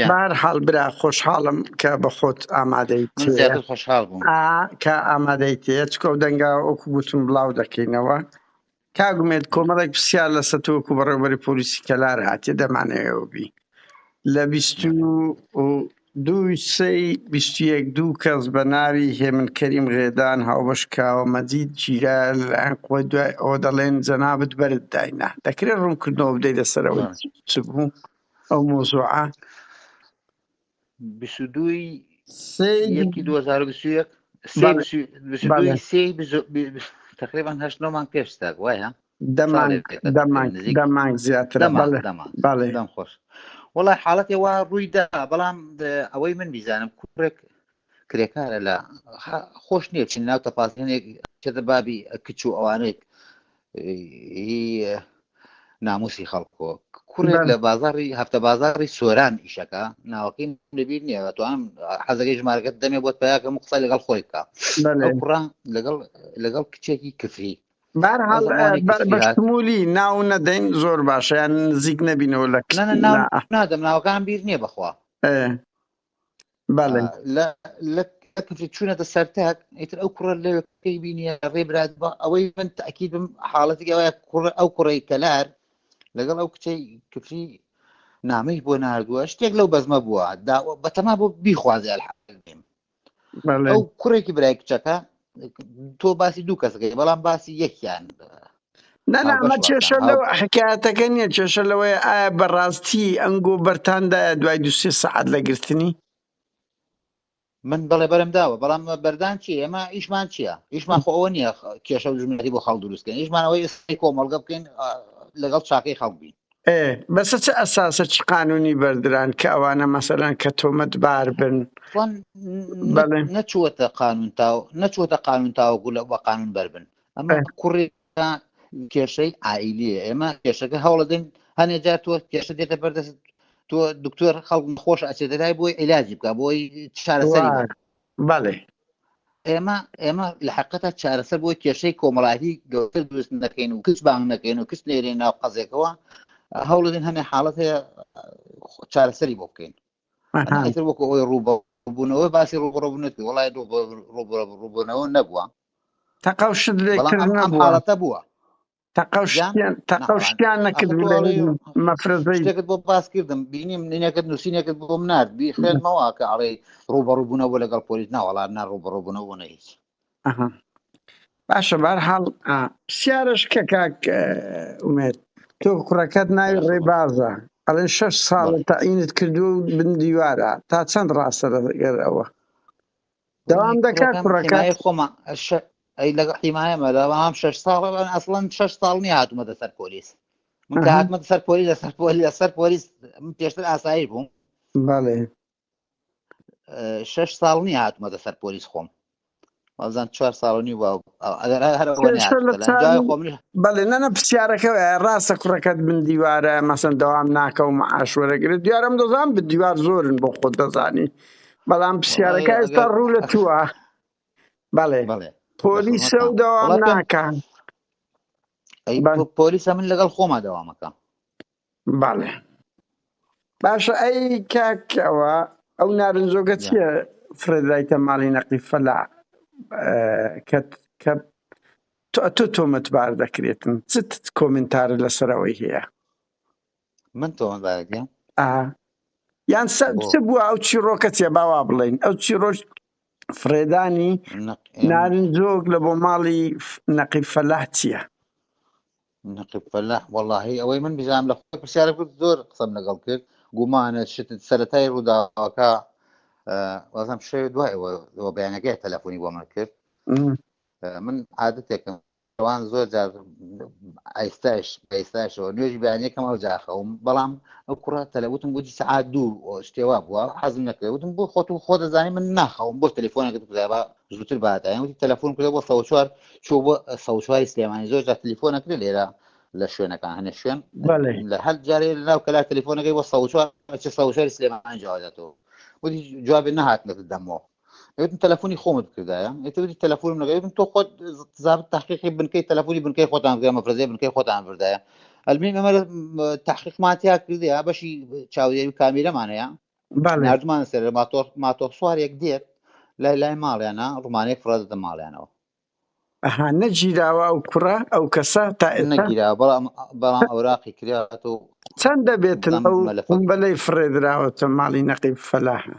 بە هەر حاڵ برا خۆشحاڵم کە بە خۆت ئامادەی من زیاتر خۆشحاڵ بووم کە ئامادەی تێ چکە و دەنگا وەکو گوتم بڵاو دەکەینەوە کاگومێت کۆمەڵێک پرسیار لەسەر تۆکو بەڕێوەبەری پۆلیسی کەلار هاتیە دەمانەوە بی لە 22 کەس بە ناوی هێمن کەریم غێدان هاوبەش کاوە مەجید جیرە لەلایەن قووە دوای ئەوە دەڵێن جەنابەت بەرت داینە دەکرێت ڕوونکردنەوە بدەیت لەسەرەوەی چ بوو ئەو مۆزوعە 22 تقریبا 8 مان پێشتا وایە دەمانگ زیاترە دەم خۆش وڵای حاڵەتی وا ڕوویدا بەڵام ئەوەی من بیزانم کوڕێک کرێکارە لە خۆش نییە چین ناو تەپاسێنێک چێتە بابی کچ و ئەوانێک ناموسی خەڵکۆ کوڕێک لە بازاری هەفتە بازاری سۆران ئیشەکە ناوەکەی لەبیر نییە توانم حەزەکەی ژمارەکەت دەمێ بۆت پیاکەم و قسەی لەگەڵ خۆی بکە کوڕان لەگەڵ کچێکی کفری بەشمولی ناو نەدەین زۆر باشە یان نزیک نەبینەوە لە نادەم ناوەکان بیر نییە بخوا لە کفری چوونەتە سەرتاک ئیتر ئەو کوڕە لەوەکەی بینیە ڕێبرات بە ئەوەی من تەکید بم حاڵەتی ئەوەیە ئەو کوڕەی کەلار لەگەڵ ئەو کچەی کفری نامەی بۆ ناردووە شتێک لەو بەزمە بووە بەتەما بۆ بیخوازی ئەلحەقیم ئەو کوڕێکی برای کچەکە تۆ باسی دوو کەسەکەی بەڵام باسی یەکیان نەنامە کێشە لەو حکایەتەکە نییە کێشە لەوەیە ئایا بەڕاستی ئەنگۆ بەرتاندایە دوای 2 سەعات لەگرتنی من بەڵێ بەرەم داوە بەڵام بەردان چی ئێمە ئیشمان چییە ئیشمان خۆ ئەوە نییە کێشە و ژمێری بۆ خەڵک دروستکەین ئیشمانەوەی ئێستا کۆمەڵگە بکەین لەگەڵ چاکەی خەڵک بین بەسە چه ئەساسە چ قانونی بەردران کە ئەوانە مەسەلەن کە تۆمەتبار بن نەچووەتە قانون تاوەکو لە بە قانون بەربن ئەمە کوڕی کێشەی عائیلیە ئێمە کێشەکە هەوڵەدەین هەنێجار تۆ کێشە دێتە بەردەست تۆ دکتۆر خەڵک خۆش ئەچێتەلای بۆی عیلاجی بکە بۆی چارەسەری بەڵێ ئێمە لە حقیقەتە چارەسەر بۆی کێشەی کۆمەڵایەتی گەورەتر دروست نەکەین و کچ بانگ نەکەین و کچ نێرێن ناو قەزێکەوە هەوڵەدەین هەمێ حاڵەت هەیە چارەسەری بۆ بکەین ئیتر وەکو ئەوەی ڕووبەڕووبوونەوە باسی ڕووبەڕووبوونەوەی وەڵای ڕووبەڕووبوونەوە نەبووە تەقەوشت بەڵام ئەم حاڵەتە بووە تەقەوشتیان نەکردو مەفرەزەی شتێکت بۆ باس کردم بینیم نینەکەت نووسینێکت بۆ منات خوێنمەوە کە ئەڵێ ڕووبەڕووبوونەوە لەگەڵ پۆلیس ناوەڵات نا ڕووبەڕووبوونەوە نەهیچ باشە بەرحاڵ پرسیارش کە کاک ئومێد تۆ کوڕەکەت ناوی ڕێبازە ئەڵێن 6 ساڵە تەعینت کردو و بن دیوارە تا چەند ڕاستە لەگەر ئەوە دەوام دەکات کوڕەکەت خۆمە ئەی لەگە حیمایەمە لەوام 6 ساڵ ئەسڵەن 6 ساڵ نیە هاتوومەتە سەر پۆلیس من کە هاتمەتە سەر پۆلیس لەسەر پۆلیس پێشتر ئاسایی بووم بەڵێ 6 ساڵ نیە هاتوومەتە سەر پۆلیس خۆم وازان 4 ساڵنی و بەڵێ نەنە پرسیارەکە ڕاستە کوڕەکەت بن دیوارە مەسەن دەوام ناکە و مەعاش وەرەگرێت دیارەم دەزانم بە دیوار زۆرن بۆ خۆت دەزانی بەڵام پرسیارەکە ئێستا ڕوو لە تووە بەڵێ پۆلیسە و دەوام ناکەن پۆلیسە من لەگەڵ خۆما دەوامەکە بەڵێ باشە ئەی کاکەوە ئەو نارنجۆگە چییە فرێدرایتە ماڵی نەقی فەلاح کە تۆ تۆمەتبار دەکرێتن چت کۆمنتارە لەسەرەوەی هەیە من تۆمەتبارەکەم یان چ بووە ئەو چیرۆکە چێ باوا بڵێن ئەو چیرۆژ فرێدانی نارنجۆک لە بۆ ماڵی نەقی فەلاح چییە نەقی فەلاح وەڵاهی ئەوەی من بیزانم لە خۆی پرسیارە کرد زۆر قسەم لەگەڵ کرد گومانە شتت سەرەتای ڕووداوەکە وازم شەوێ دوایەوە بەیانەکەی تەلەفۆنی بۆ من کرد من عادەتێکم ئەوان زۆر جار ئایستایشەوە نوێژی بەیانەکەم ئەو جاخەوم بەڵام ئەو کوڕە تەلەوتم بۆ سەعات 2 شتێوا بووە حەزم نەکردوتم بۆ خۆت و خۆ دەزانی من ناخەوم بۆ تەلەفۆنەکەت بزایبا زووتر باتایان وتی تەلەفۆن کردە بۆ 104 چوو بۆ 104 سلێمانی زۆر جار تەلەفۆنەکرێ لێرە لە شوێنەکان هەنێ شوێن لە هەر جارێ لەناو کەلا تەلەفۆنەکەی بۆ 104 سلێمانی جوابداتەوە وتی جوابێ نەهاتنەکە دەمەوە ئەوتم تەلەفۆنی خۆمت کردایە ئێتر تەلەفۆنم نەگەیتم تۆ خۆت زابط تحقیقی بنکەی تەلەفۆنی بنکەی خۆتان بگە مەفرەزەی بنکەی خۆتان بردایە المهم ئەمە تحقیقماتیا کردیا بەشی چاودێری و کامیرەمانەیە بەڵێ نردمان سەر ماتۆر سوارێک دێت لای ماڵیانە ڕوومانەیە فڕادە ماڵیانەوە ئەها نەگیراوە ئەو کوڕە ئەو کەسە تا ئێستا نەگیرا بەڵام ئەوراقی کراوەت و چەند دەبێتن ئەو مەلەفە قومبەلەی فڕێدراوەتە ماڵی نەقیب فەلاحە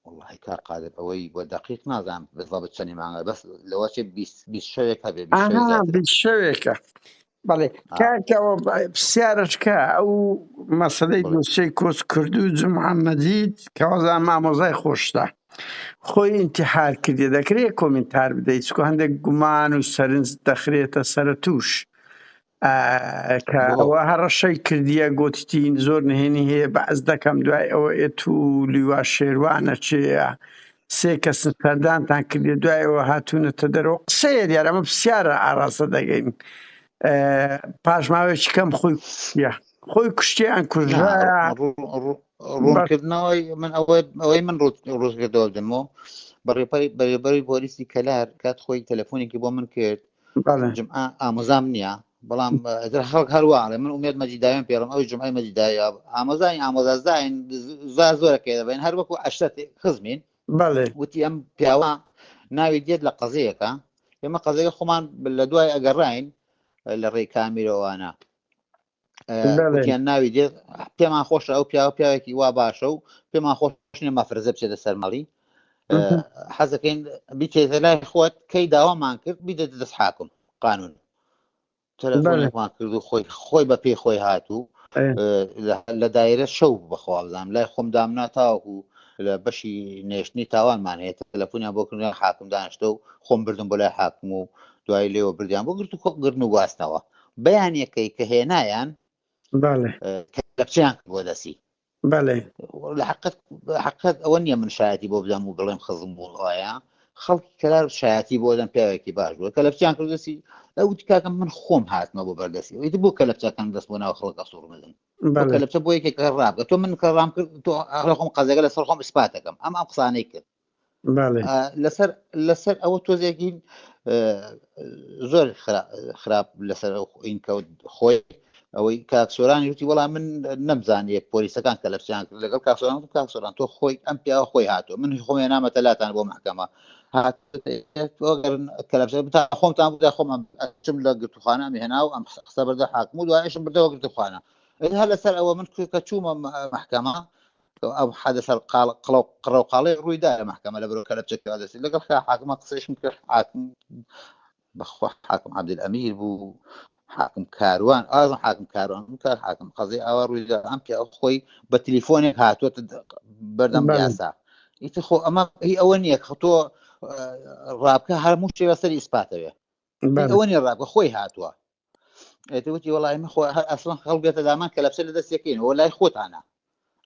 والله کار قادر ئەوەی بۆ دقیق نازانم بەڵام چەندی مانگە بەس لەوە چێ 20 شەوێک هەبێ 20 شەوێک ئاها زیاتر شەوێکە بەڵێ کاکەوە پرسیارشکە ئەو مەسەلەی بڵێ. دۆسیەی کۆچ کردو و جمعەمەدید کەوازان مامۆزای خۆشتە خۆی ئینتیحار کردێ دەکرێت کۆمنتار بدەیت چکۆ هەندێک گومان و سەرنج دەخرێتە سەرە توش کە ئەوە هەڕەشەی کردیە گۆتیتین زۆر نهێنی هەیە بەعز دەکەم دوای ئەوە ئێت و لیوا شێوانە چێە سێ کەسن سەردانتان کردی دوایەوە هاتوونەتە دەرەوە قسەیە دیارە ئەمە پرسیارە ئاراستە دەگەین پاشماوێکی کەم خۆی کوشتیان کوژە ڕوونکردنەوەی من ئەوەی من ڕووکردەوە دەمەوە بەڕێبەری پۆلیسی کەلار کات خۆی تەلەفۆنێکی بۆ من کرد جمعە ئامۆزام نییە بەڵام خەڵک هەروواڵێ من ئومێد مەجیداویان پێڕم ئەوی جمعی مەجیداویە ئامۆزازداین زۆرەکە دەبین هەر وەکو عەشرەت خزمین وتی ئەم پیاوە ناوی دێت لە قەزەیەکە ئێمە قەزەیە خۆمان لە دوای ئەگەڕاین لە ڕێی کامیرەوەوانە وتیان ناوی دێت پێمان خۆشە ئەو پیاوێکی وا باشە و پێمان خۆش مەفرەزە بچێتە سەرمەڵی حەزەکەین بیتێتە لای خۆت کەی داوامان کرد بیدە دەست حاکم قانون تەلەفۆنێکمان کرد و خۆی بە پێی خۆی هاتوو لە دایرە شەو بەخوازانم لای خۆم دامنا تاوەکو لە بەشی نێشتنی تاوانمان هەیە تەلەفۆنیان بۆ کردن حاکم دانیشتە و خۆم بردم بۆ لای حاکم و دوای لێوە بردیان بۆ گرت و گرن و گواستنەوە بەیانیەکەی کە هێنایان کەلەپچیان بۆ دەسی حقیقەت ئەوە نییە من شایەتی بۆ بدەم و بڵێم خزم بووڵایە خەڵکی کەلار شایەتی بۆ دەم پیاوێکی باش بووە کەلەپچیان کردسی ئەوتی کاکەم من خۆم هاتمە بۆ بەردەسی ئەویت بۆ کەلەپچەکان دەست بۆ ناو خەڵک ئەسوور مدن کەلەپچە بۆ یەکێک ڕابگە تۆ من کە ڕام کرد تۆ خۆم قەزەکە لەسەر خۆم ئیسپات دەکەم ئەم قسانەی کرد لەسەر ئەوە تۆزێکی زۆر خراپ لەسەر ئینکەوت خۆی ئەوەی کاکسۆرانی وتی وەڵام من نەمزانێت پۆلیسەکان کەلەپچیان کرد لەگەڵ کاکسۆران کاکسۆران تۆ خۆی ئەم پیاوە خۆی هاتووە من خۆم نامەتە لاتان بۆ محکەمە کەلەپچە بتا خۆمتان بوودا خۆم چم لە گرتوخانە هێنا و ئەم قسە بەردە حاکم و دوایشم بردەوە گرتوخانە هەر لەسەر ئەوە من کە چوومە محکەمە ئەو حەدەسەر قڕەوقاڵی ڕوویدا لە محکەمە لە بەرەو کەلەپچەکە دەستی لەگەڵ حاکمە قسەیشم کرد حاکم بەخوا حاکم عەبدولئەمیر بوو حاکم کاروان ئازم حاکم کاروان کار حاکم قەزەی ئاوا ڕوویدا ئەم پیاوە خۆی بە تەلیفۆنێک هاتووەتە بەردەم یاسا ئیتر خۆ ئەمە هی ئەوە نییە کە تۆ ڕابکە هەموو شتێ بەسەری ئیسپاتەوێ ئەوە نیە ڕابکە خۆی هاتووە ئێتەوتی وەڵای من خۆ ئەسڵەن خەڵک دامان کەلەپچە لە دەستەکەینەوە لای خۆتانە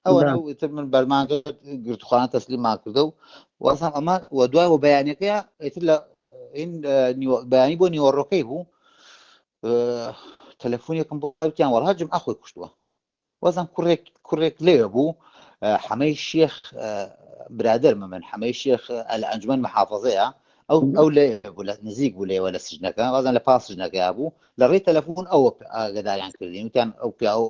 ئەوە ئیتر من بەرمانگە گرتوخانە تەسلیممان کردە و وەزان ئەمە وە دوای و بەیانەکەیە ئیتر لە این بەیانی بۆ نیوەڕۆکەی بوو تەلەفۆنێکم بۆ وتیان وەڵا جمعە خۆی کوشتووە وەزان کوڕێک لێوە بوو حەمەی شێخ برادەرمە من حەمەی شێخ لە ئەنجومەن محافەزەیە ئەو لێ بوو لە نزیک بوو لێوە لە سژنەکە وەزان لە پاس سژنەکەیا بوو لە ڕێی تەلەفۆن ئەوە ئاگداریان کردین وتیان ئەو پیاوە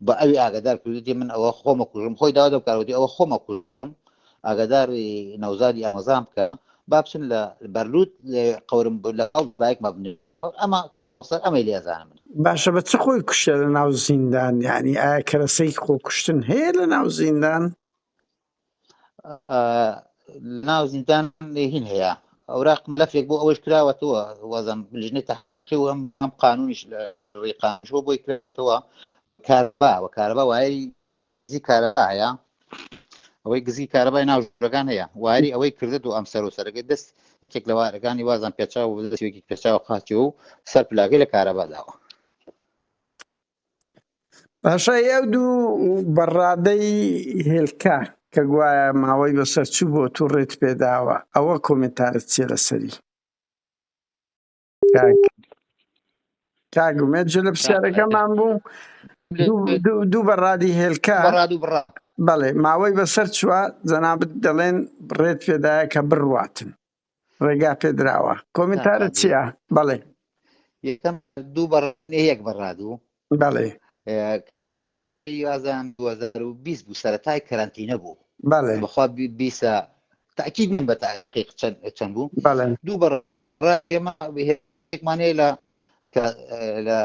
بە ئەوی ئاگدار کردی من ئەوە خۆمە کوژم خۆی داوا دەکاروتی ئەوە خۆمە کوژم ئاگداری نەوزادی ئامۆزام کە با بچن لە بەرلووت قەورم لەگەڵ بایەک مەبنی ئەمە ئەمەی لێزانە من باشە بە چ خۆی کوشتە لە ناو زیندان یعنی ئایا کەرەسەی خۆ کوشتن هەیە لە ناو زیندان ناو زیندان هین هەیە ئەوراق ملەفێک بۆ ئەوەش کراوەتەوە وەزم لژنەی تەحقیق و ئەم قانونیش لە ڕێی قانونیش بۆی کردەوە کارەبا وای گزی کارەبا هەیە ئەوەی گزی کارەبای ناو ژوورەکان هەیە واری ئەوەی کردێت و ئەم سەر و سەرەکەی دەست کێک لە وارەکانی وازان پێچاو و دەستێکی پێچاو قاچی و سەر پلاگەی لە کارەبا داوە باشە ئەو دوو بەڕادەی هێلکە کە گوایە ماوەی بەسەر چوو بۆ تو ڕێت پێداوە ئەوە کۆمنتارت چیە لەسەری کاگومێت جە لە پرسیارەکەمان بوو دوو بەڕادی هێلکە بەڵێ ماوەی بەسەر چووە جەنابەت دەڵێن ڕێت پێدایە کە بڕواتن ڕێگا پێدراوە کۆمنتارت چییە بەڵێ یەکەم دوو بەڕادنی یەک بەڕادوو بەڵێ یازان 2020 بوو سەرەتای کەرانتینە بوو بەڵێ بەخوا بیسە تاکید من بە تاقیق چەند بوو بەڵێ دوو بەڕێمانەیە لە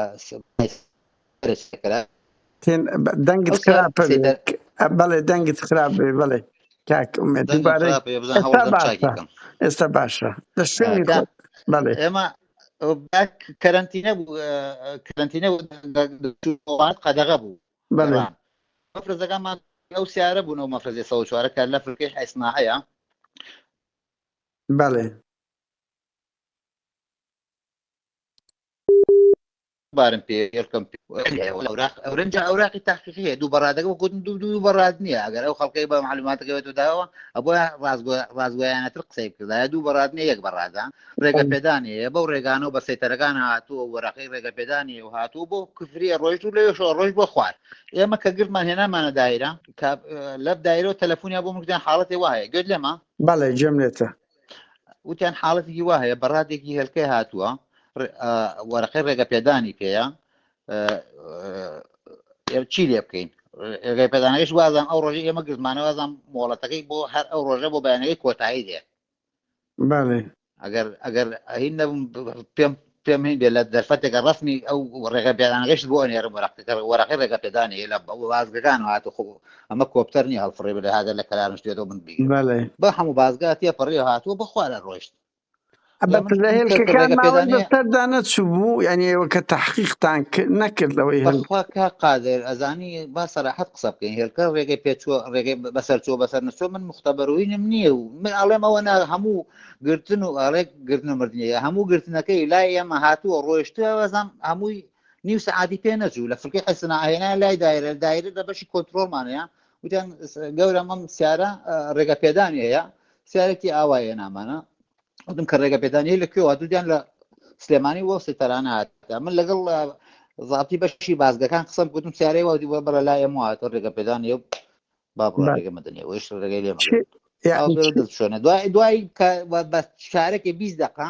دەنگت خراپە بەڵێ دەنگت خراپێ بڵێ کاک ئومێد دووبارەی ئێستا باشە لە شوێنی خۆت بەڵێ ئێمە کەرانتینە بوو کەرانتینە قەدەغە بوو بەڵێ مەفرەزەکانمان ئەو سیارە بوون ئەو مەفرەزی 104 کە لە فرقەی حیسناحەیە بەڵێ بارم پێ یەکەم ئەورەنجا ئەوراقی تاقیقیە دوو بەڕادەکە وەکوتن دوو بەڕاد نییە ئەگەر ئەو خەڵکەی بە معلوماتەکەوێت داوە ئەبووە ڕازگۆیانەتر قسەی کردایە دوو بەڕادنی یەک بەڕادە ڕێگە پێدانەیە بەو ڕێگانە و بە سەیتەرەکان هاتووە وەرەقەی ڕێگە پێدانی و هاتوو بۆ کوفریە ڕۆژ و لەوێ ڕۆژ بۆ خوارد ئێمە کە گرتمان هێنامانە دایرە لەب دایرەوە تەلەفۆنیا بۆ مردیان حاڵەتی وایە گوێت لێمە بەڵێ جێملێتە وتیان حاڵەتێکی وا هەیە بەڕادێکی هێلکەی هاتووە وەرەقەی ڕێگە پێدانی پێەیە چی لێ بکەین ڕێگە پێدانەکەیش وازان ئەو ڕۆژی ئێمە گرتمانەوەزان مۆڵەتەکەی بۆ هەر ئەو ڕۆژە بۆ بەیانەکەی کۆتایی دێ بەڵێ ئەگەر هین نەبووم پێم هین بێ لە دەرفەتێکە ڕستنی ئەو ڕێگە پێدانەکەیش بۆ ئەنێرم وەرەقەی ڕێگە پێدانی لە بازگەکان هاتو خۆ ئەمە کۆپتەرنی هەڵفڕێ بێ هذا لە کەلارن شتێتەوە من بی بە هەموو بازگا تێپەڕێ هاتووە بەخوا لە ڕۆیشت لە هێلکەکان ماوەی بەسەردا نەچوو بوو یعنی ئێوە کە تەحقیقتان نەکردەوەی بەخوا کا قادر ئەزانی با سەراحەت قسە بکەین هێلکە ڕێگەی پێچووە ڕێگەی بەسەر چوە بەسەر نەچوە من مختبەرۆینم نییە و من ئەڵێم ئەوە هەموو گرتن و ئەڵێک گرتن و مردنیە هەموو گرتنەکەی لای ئێمە هاتووە ڕۆیشتووە وەزان هەمووی نیو سەعاتی پێ نەچوو لە فرقەی حەسناهێنا لای دایرە لە بەشی کۆنتڕۆڵمانەیە وتیان گەورە ئەم سیارە ڕێگە پێدانی هەیە سیارێکی ئاوایە نامانە وتم کە ڕێگە پێدانی لەکوێوە دوودیان لە سلێمانی وە سێتەرانە هاتە من لەگەڵ زابتی بەشی بازگەکان قسەم گوتم سیارەی وەدی بۆ بەرە لای ئەمە هاتە ڕێگە پێدانی و با ڕێگە مەدەنیە وش ڕێگەی لێ شوێنە دوای بە شارێکی 20 دقیقە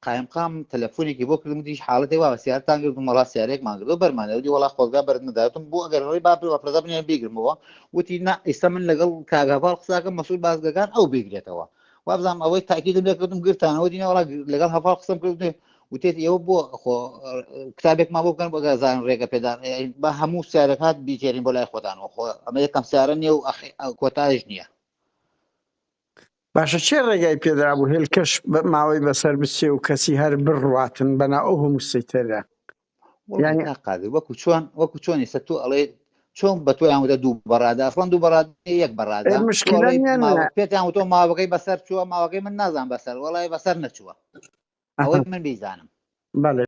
قایمقام تەلەفۆنێکی بۆ کردم دیش حاڵەتی وا سیارتان کردم وڵا سیارێکمان کردو بەرمانەوەی وڵا خۆزگا بەرنەداتم بۆ ئەگەرەوەی بافرەزە بنیان بیگرمەوە وتی نا ئێستا من لەگەڵ کاگاپاڵ قساکەم مەسئول بازگەکان ئەو بیگرێتەوە وابزانام ئەوەی تاکیدم لێکردم گرتانەوە دینەوە لەگەڵ هەفاڵ قسەم کردێ وتێت ئێوە بۆ کتابێکمان بۆ بکەن بۆ گازان ڕێگە پێدان بە هەموو سیارەکات بیچێرین بۆ لای خۆتانەوە خۆ ئەمە یەکەم سیارە نییە و کۆتایش نییە باشە چێ ڕێگای پێدرا بوو هێلکەش ماوەی بەسەر بچێ و کەسی هەر بڕواتن بەنا ئەو هەموو سەیتەرە یعنی قادر وەکو چۆنی سە تۆ ئەڵێ چۆن بە تۆیان وتە دوو بەڕادە ئەسڵەن دوو بەڕاد یەک بەڕادە پێیان وتۆ ماوەکەی بەسەر چووە ماوەکەی من نازان بەسەر وەڵای بەسەر نەچووە ئەوەی من بیزانم بەڵێ